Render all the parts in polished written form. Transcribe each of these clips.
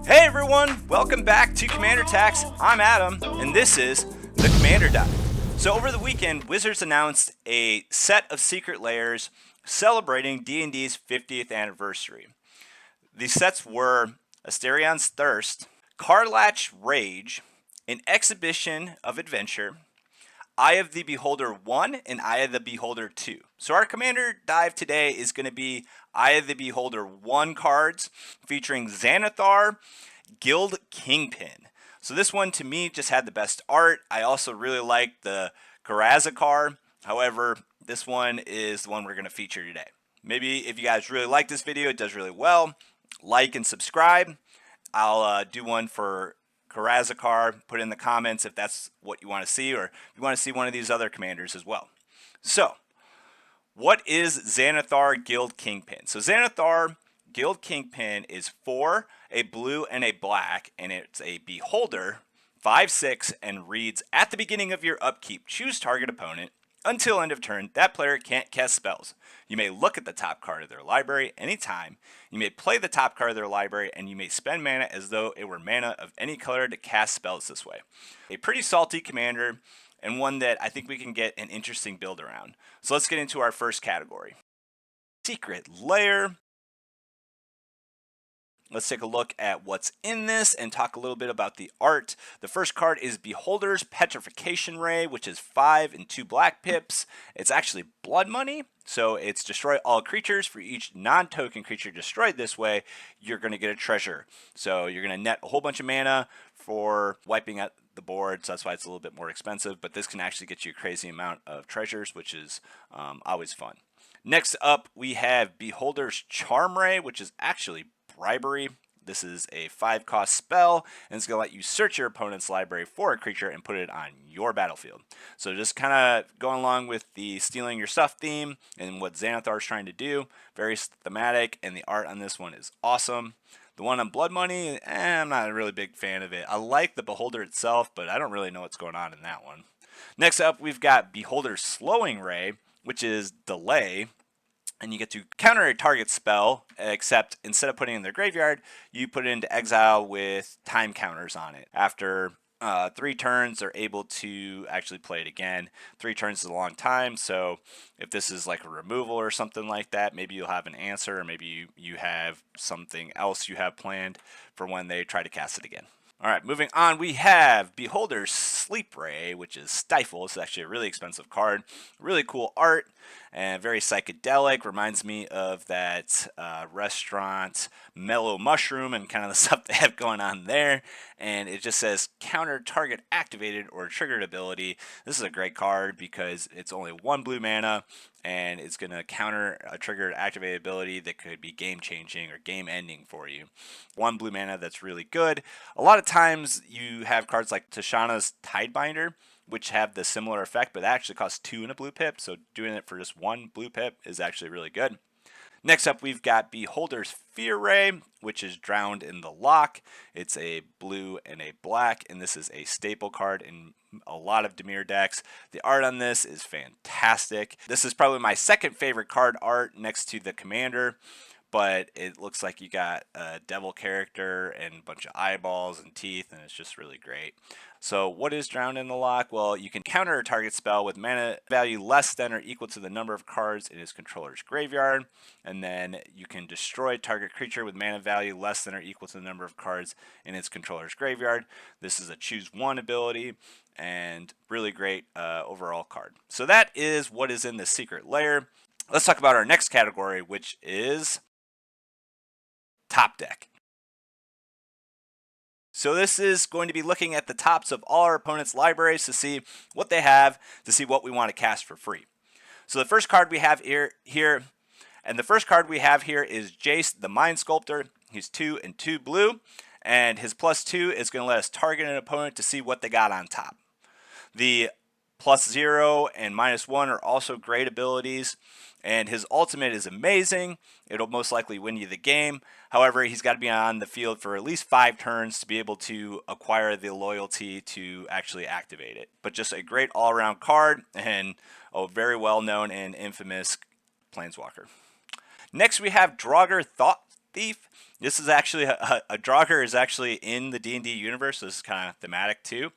Hey everyone, welcome back to Commander Tax. I'm Adam, and this is the Commander Dive. So over the weekend, Wizards announced a set of secret lairs celebrating D&D's 50th anniversary. These sets were Asterion's Thirst, Karlach's Rage, an Exhibition of Adventure, Eye of the Beholder 1 and Eye of the Beholder 2. So our Commander Dive today is going to be Eye of the Beholder 1 cards featuring Xanathar, Guild Kingpin. So this one to me just had the best art. I also really like the Karazakar. However, this one is the one we're going to feature today. Maybe if you guys really like this video, it does really well, like and subscribe. I'll do one for Karazakar. Put in the comments if that's what you want to see, or if you want to see one of these other commanders as well. So, what is Xanathar Guild Kingpin? So Xanathar Guild Kingpin is 4, a blue, and a black, and it's a Beholder, 5/6, and reads, at the beginning of your upkeep, choose target opponent. Until end of turn, that player can't cast spells. You may look at the top card of their library anytime. You may play the top card of their library, and you may spend mana as though it were mana of any color to cast spells this way. A pretty salty commander, and one that I think we can get an interesting build around. So let's get into our first category. Secret Lair. Let's take a look at what's in this and talk a little bit about the art. The first card is Beholder's Petrification Ray, which is 5 and 2 black pips. It's actually blood money, so it's destroy all creatures. For each non-token creature destroyed this way, you're going to get a treasure. So you're going to net a whole bunch of mana for wiping out the board, so that's why it's a little bit more expensive, but this can actually get you a crazy amount of treasures, which is always fun. Next up, we have Beholder's Charm Ray, which is actually Bribery. This is a 5-cost spell, and it's going to let you search your opponent's library for a creature and put it on your battlefield. So just kind of going along with the stealing your stuff theme and what Xanathar is trying to do. Very thematic, and the art on this one is awesome. The one on Blood Money, I'm not a really big fan of it. I like the Beholder itself, but I don't really know what's going on in that one. Next up, we've got Beholder's Slowing Ray, which is Delay. And you get to counter a target spell, except instead of putting it in their graveyard, you put it into exile with time counters on it. After 3 turns, they're able to actually play it again. 3 turns is a long time, so if this is like a removal or something like that, maybe you'll have an answer, or maybe you have something else you have planned for when they try to cast it again. All right, moving on, we have Beholder's Sleep Ray, which is Stifle. It's actually a really expensive card. Really cool art and very psychedelic. Reminds me of that restaurant Mellow Mushroom and kind of the stuff they have going on there. And it just says counter target activated or triggered ability. This is a great card because it's only 1 blue mana, and it's going to counter a triggered activated ability that could be game changing or game ending for you. 1 blue mana, that's really good. A lot of times you have cards like Tashana's Tidebinder, which have the similar effect, but that actually costs 2 and a blue pip, so doing it for just 1 blue pip is actually really good. Next up, we've got Beholder's Fear Ray, which is Drowned in the Lock. It's a blue and a black, and this is a staple card in a lot of Dimir decks. The art on this is fantastic. This is probably my second favorite card art next to the Commander, but it looks like you got a devil character and a bunch of eyeballs and teeth, and it's just really great. So what is Drowned in the Lock? Well, you can counter a target spell with mana value less than or equal to the number of cards in its controller's graveyard, and then you can destroy target creature with mana value less than or equal to the number of cards in its controller's graveyard. This is a choose 1 ability, and really great overall card. So that is what is in the Secret Lair. Let's talk about our next category, which is Top Deck. So this is going to be looking at the tops of all our opponents' libraries to see what they have, to see what we want to cast for free. So the first card we have here is Jace, the Mind Sculptor. He's 2 and 2 blue, and his +2 is going to let us target an opponent to see what they got on top. The +0 and -1 are also great abilities, and his ultimate is amazing. It'll most likely win you the game. However, he's got to be on the field for at least 5 turns to be able to acquire the loyalty to actually activate it. But just a great all-around card and a very well-known and infamous Planeswalker. Next, we have Draugr Thought Thief. This is actually a Draugr is actually in the D&D universe, so this is kind of thematic too.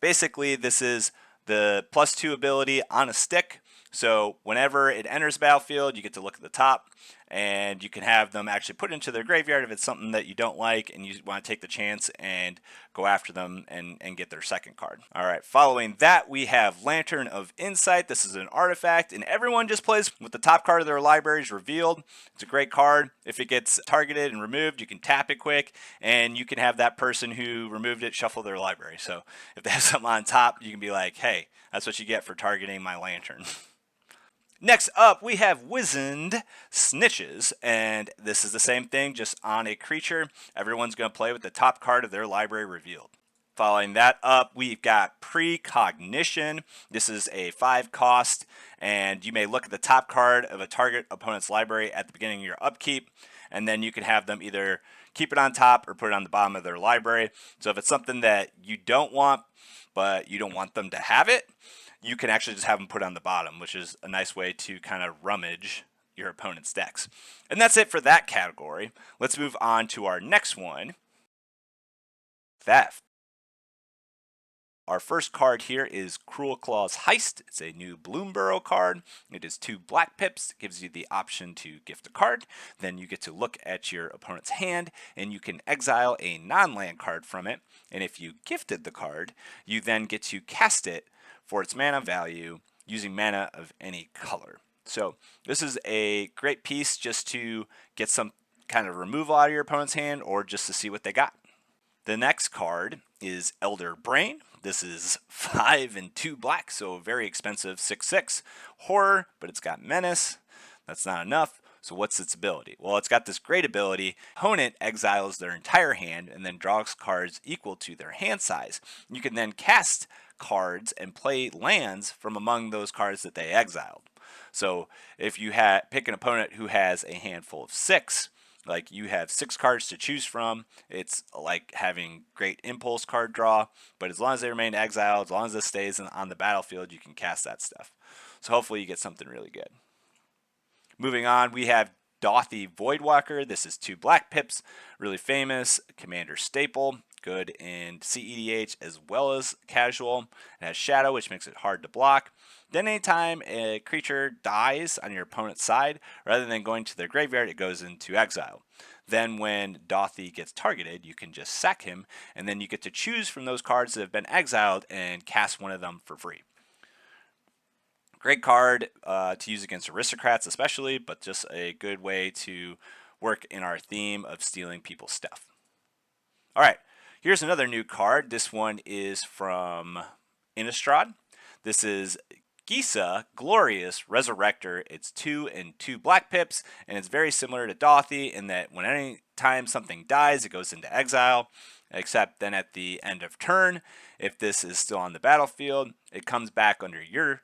Basically, this is the +2 ability on a stick. So whenever it enters the battlefield, you get to look at the top, and you can have them actually put into their graveyard if it's something that you don't like and you want to take the chance and go after them and get their second card. All right, following that, we have Lantern of Insight. This is an artifact, and everyone just plays with the top card of their libraries revealed. It's a great card. If it gets targeted and removed, you can tap it quick, and you can have that person who removed it shuffle their library. So if they have something on top, you can be like, hey, that's what you get for targeting my Lantern. Next up, we have Wizened Snitches, and this is the same thing, just on a creature. Everyone's going to play with the top card of their library revealed. Following that up, we've got Precognition. This is a 5 cost, and you may look at the top card of a target opponent's library at the beginning of your upkeep, and then you can have them either keep it on top or put it on the bottom of their library. So if it's something that you don't want, but you don't want them to have it, you can actually just have them put on the bottom, which is a nice way to kind of rummage your opponent's decks. And that's it for that category. Let's move on to our next one, Theft. Our first card here is Cruel Claw's Heist. It's a new Bloomborough card. It is 2 black pips. It gives you the option to gift a card. Then you get to look at your opponent's hand, and you can exile a non-land card from it. And if you gifted the card, you then get to cast it for its mana value using mana of any color. So this is a great piece just to get some kind of removal out of your opponent's hand or just to see what they got. The next card is Elder Brain. This is 5 and 2 black, so very expensive 6/6 horror, but it's got menace. That's not enough. So what's its ability? Well, it's got this great ability. Opponent exiles their entire hand and then draws cards equal to their hand size. You can then cast cards and play lands from among those cards that they exiled. So if you pick an opponent who has a handful of 6, like you have 6 cards to choose from, it's like having great impulse card draw, but as long as they remain exiled, as long as this stays on the battlefield, you can cast that stuff. So hopefully you get something really good. Moving on, we have Dothy Voidwalker. This is 2 black pips, really famous, commander staple, good in CEDH as well as casual. It has shadow, which makes it hard to block. Then anytime a creature dies on your opponent's side, rather than going to their graveyard, it goes into exile. Then when Dothy gets targeted, you can just sack him, and then you get to choose from those cards that have been exiled and cast one of them for free. Great card to use against aristocrats especially, but just a good way to work in our theme of stealing people's stuff. All right, here's another new card. This one is from Innistrad. This is Gisa Glorious Resurrector. It's 2 and 2 black pips, and it's very similar to Dothy in that when any time something dies, it goes into exile, except then at the end of turn, if this is still on the battlefield, it comes back under your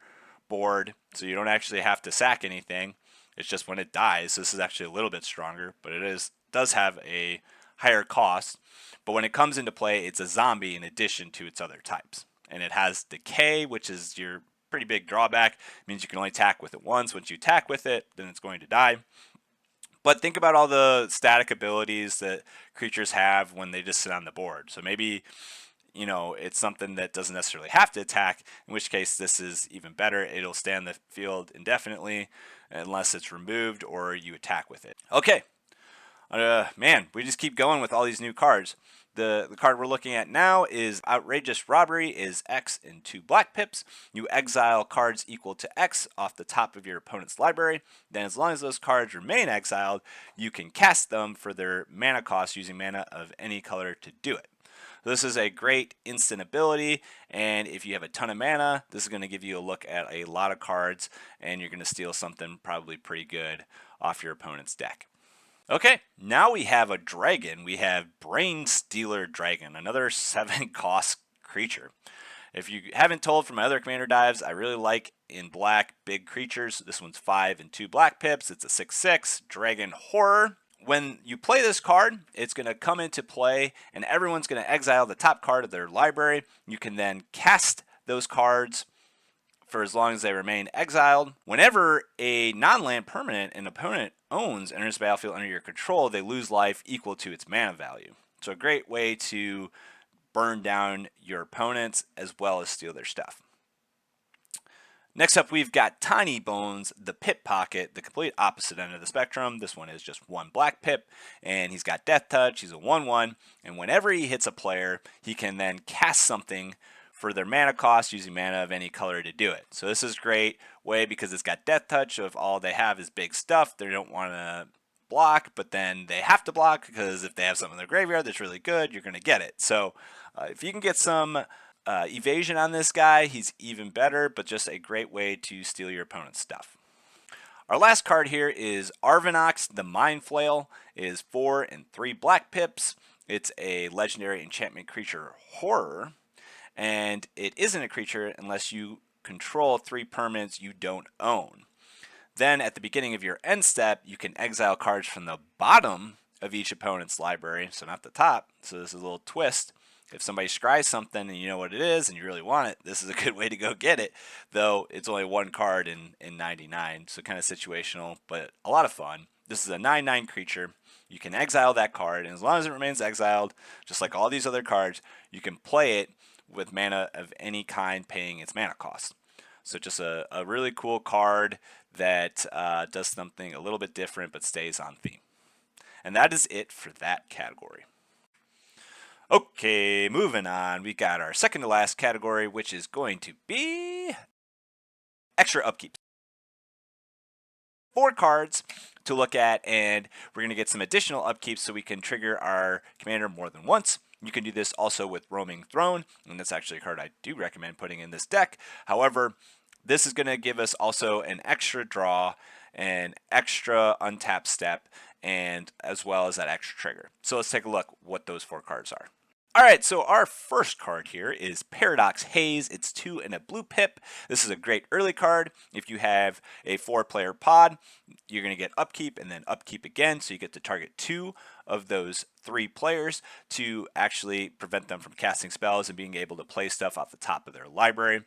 board, so you don't actually have to sack anything. It's just when it dies. This is actually a little bit stronger, but it does have a higher cost. But when it comes into play, it's a zombie in addition to its other types. And it has decay, which is your pretty big drawback. It means you can only attack with it once. Once you attack with it, then it's going to die. But think about all the static abilities that creatures have when they just sit on the board. So maybe, you know, it's something that doesn't necessarily have to attack, in which case this is even better. It'll stay on the field indefinitely unless it's removed or you attack with it. Okay. Man, we just keep going with all these new cards. The card we're looking at now is Outrageous Robbery, is X and 2 black pips. You exile cards equal to X off the top of your opponent's library. Then as long as those cards remain exiled, you can cast them for their mana cost using mana of any color to do it. This is a great instant ability, and if you have a ton of mana, this is going to give you a look at a lot of cards, and you're going to steal something probably pretty good off your opponent's deck. Okay, now we have a dragon. We have Brain Stealer Dragon, another 7 cost creature. If you haven't told from my other Commander Dives, I really like in black big creatures. This one's 5 and 2 black pips. It's a 6/6 dragon horror. When you play this card, it's going to come into play, and everyone's going to exile the top card of their library. You can then cast those cards for as long as they remain exiled. Whenever a non-land permanent an opponent owns enters the battlefield under your control, they lose life equal to its mana value. So a great way to burn down your opponents as well as steal their stuff. Next up, we've got Tiny Bones, the Pip Pocket, the complete opposite end of the spectrum. This one is just one black pip, and he's got Death Touch. He's a 1/1, and whenever he hits a player, he can then cast something for their mana cost using mana of any color to do it. So this is a great way because it's got Death Touch. So if all they have is big stuff, they don't want to block, but then they have to block because if they have something in their graveyard that's really good, you're going to get it. So if you can get some evasion on this guy, he's even better, but just a great way to steal your opponent's stuff. Our last card here is Arvinox, the Mind Flail. It is 4 and 3 black pips. It's a legendary enchantment creature horror, and it isn't a creature unless you control 3 permanents you don't own. Then at the beginning of your end step, you can exile cards from the bottom of each opponent's library, so not the top. So this is a little twist. If somebody scries something and you know what it is and you really want it, this is a good way to go get it, though it's only one card in 99, so kind of situational, but a lot of fun. This is a 9/9 creature. You can exile that card, and as long as it remains exiled, just like all these other cards, you can play it with mana of any kind paying its mana cost. So just a really cool card that does something a little bit different but stays on theme. And that is it for that category. Okay, moving on. We got our second to last category, which is going to be extra upkeep. 4 cards to look at, and we're going to get some additional upkeep so we can trigger our commander more than once. You can do this also with Roaming Throne, and that's actually a card I do recommend putting in this deck. However, this is going to give us also an extra draw, an extra untap step, and as well as that extra trigger. So let's take a look what those 4 cards are. Alright, so our first card here is Paradox Haze. It's 2 and a blue pip. This is a great early card. If you have a 4-player pod, you're going to get upkeep and then upkeep again, so you get to target 2 of those 3 players to actually prevent them from casting spells and being able to play stuff off the top of their library.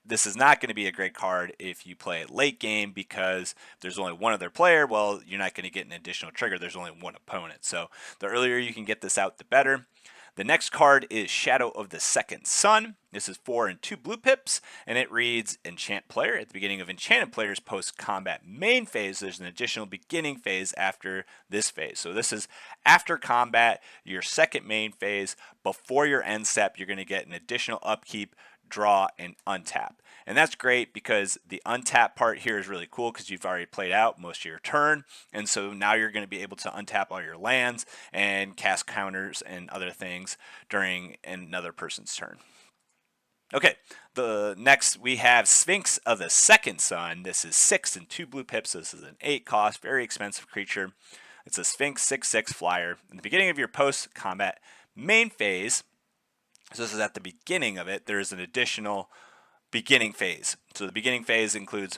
This is not going to be a great card if you play it late game because there's only one other player. Well, you're not going to get an additional trigger. There's only one opponent. So the earlier you can get this out, the better. The next card is Shadow of the Second Sun. This is 4 and 2 blue pips, and it reads Enchant Player. At the beginning of Enchanted Player's post-combat main phase, there's an additional beginning phase after this phase. So this is after combat, your second main phase. Before your end step, you're going to get an additional upkeep, draw, and untap. And that's great because the untap part here is really cool because you've already played out most of your turn. And so now you're going to be able to untap all your lands and cast counters and other things during another person's turn. Okay, the next we have Sphinx of the Second Sun. This is 6 and 2 blue pips. This is an 8 cost, very expensive creature. It's a Sphinx 6/6 flyer. In the beginning of your post-combat main phase, so this is at the beginning of it, there's an additional beginning phase. So the beginning phase includes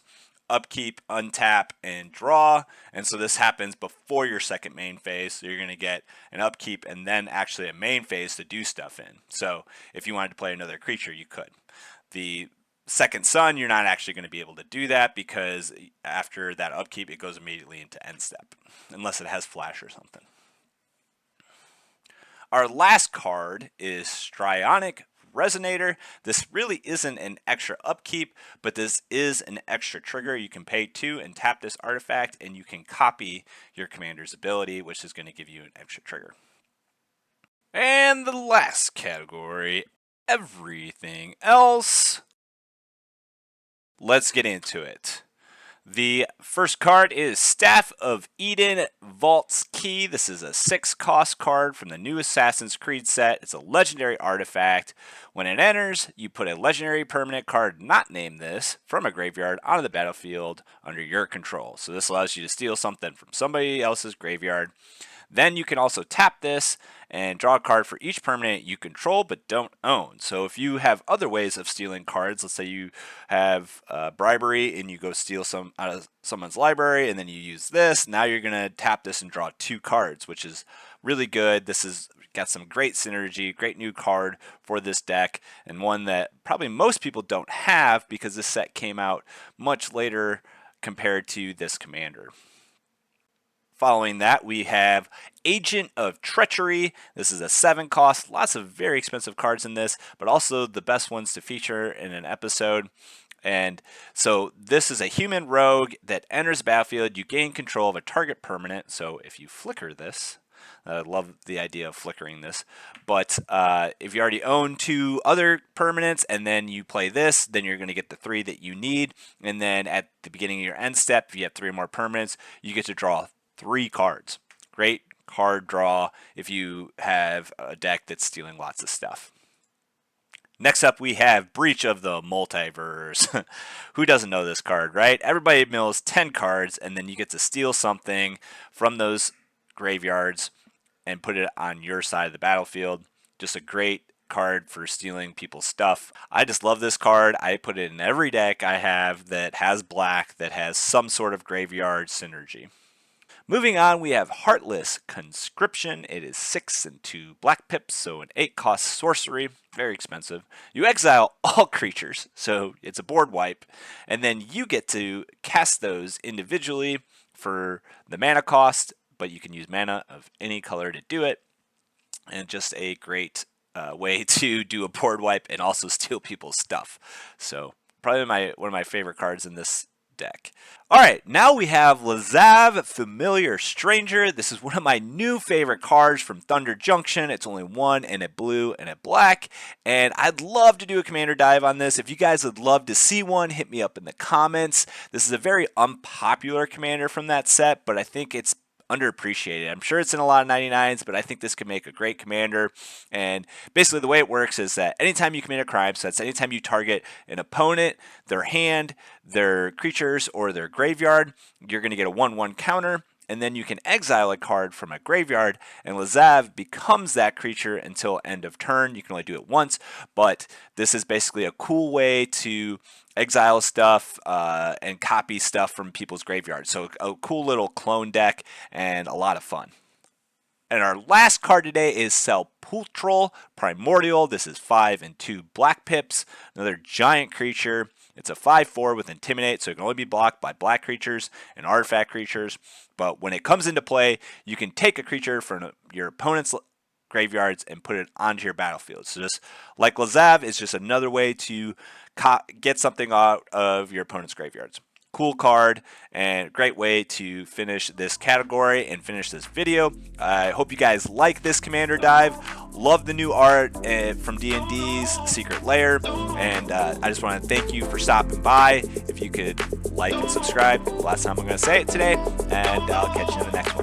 upkeep, untap, and draw. And so this happens before your second main phase. So you're going to get an upkeep and then actually a main phase to do stuff in. So if you wanted to play another creature, you could. The Second Sun, you're not actually going to be able to do that because after that upkeep, it goes immediately into end step, unless it has flash or something. Our last card is Strionic Resonator. This really isn't an extra upkeep, but this is an extra trigger. You can pay 2 and tap this artifact, and you can copy your commander's ability, which is going to give you an extra trigger. And the last category, everything else. Let's get into it. The first card is Staff of Eden, Vault's Key. This is a 6-cost card from the new Assassin's Creed set. It's a legendary artifact. When it enters, you put a legendary permanent card not named this from a graveyard onto the battlefield under your control. So this allows you to steal something from somebody else's graveyard. Then you can also tap this and draw a card for each permanent you control but don't own. So if you have other ways of stealing cards, let's say you have bribery and you go steal some out of someone's library and then you use this, now you're going to tap this and draw 2 cards, which is really good. This is got some great synergy, great new card for this deck, and one that probably most people don't have because this set came out much later compared to this commander. Following that, we have Agent of Treachery. This is a 7 cost. Lots of very expensive cards in this, but also the best ones to feature in an episode. And so this is a human rogue that enters the battlefield. You gain control of a target permanent. So if you flicker this, I love the idea of flickering this. But if you already own 2 other permanents and then you play this, then you're going to get the 3 that you need. And then at the beginning of your end step, if you have 3 more permanents, you get to draw 3 cards. Great card draw if you have a deck that's stealing lots of stuff. Next up, we have Breach of the Multiverse. Who doesn't know this card, right? Everybody mills 10 cards, and then you get to steal something from those graveyards and put it on your side of the battlefield. Just a great card for stealing people's stuff. I just love this card. I put it in every deck I have that has black, that has some sort of graveyard synergy. Moving on, we have Heartless Conscription. It is 6 and 2 black pips, so an 8 cost sorcery. Very expensive. You exile all creatures, so it's a board wipe, and then you get to cast those individually for the mana cost, but you can use mana of any color to do it, and just a great way to do a board wipe and also steal people's stuff. So probably one of my favorite cards in this deck. All right, now we have Lazav, Familiar Stranger. This is one of my new favorite cards from Thunder Junction. It's only 1 and a blue and a black, and I'd love to do a Commander Dive on this. If you guys would love to see one, hit me up in the comments. This is a very unpopular commander from that set, but I think it's underappreciated. I'm sure it's in a lot of 99s, but I think this could make a great commander. And basically the way it works is that anytime you commit a crime, so that's anytime you target an opponent, their hand, their creatures, or their graveyard, you're going to get a 1/1 counter. And then you can exile a card from a graveyard, and Lazav becomes that creature until end of turn. You can only do it once, but this is basically a cool way to exile stuff and copy stuff from people's graveyards. So a cool little clone deck and a lot of fun. And our last card today is Sepulchral Primordial. This is 5 and 2 black pips, another giant creature. It's a 5/4 with Intimidate, so it can only be blocked by black creatures and artifact creatures. But when it comes into play, you can take a creature from your opponent's graveyards and put it onto your battlefield. So just like Lazav, it's just another way to get something out of your opponent's graveyards. Cool card and great way to finish this category and finish this video. I hope you guys like this Commander Dive. Love the new art from D&D's Secret Lair, and I just want to thank you for stopping by. If you could like and subscribe, last time I'm going to say it today, and I'll catch you in the next one.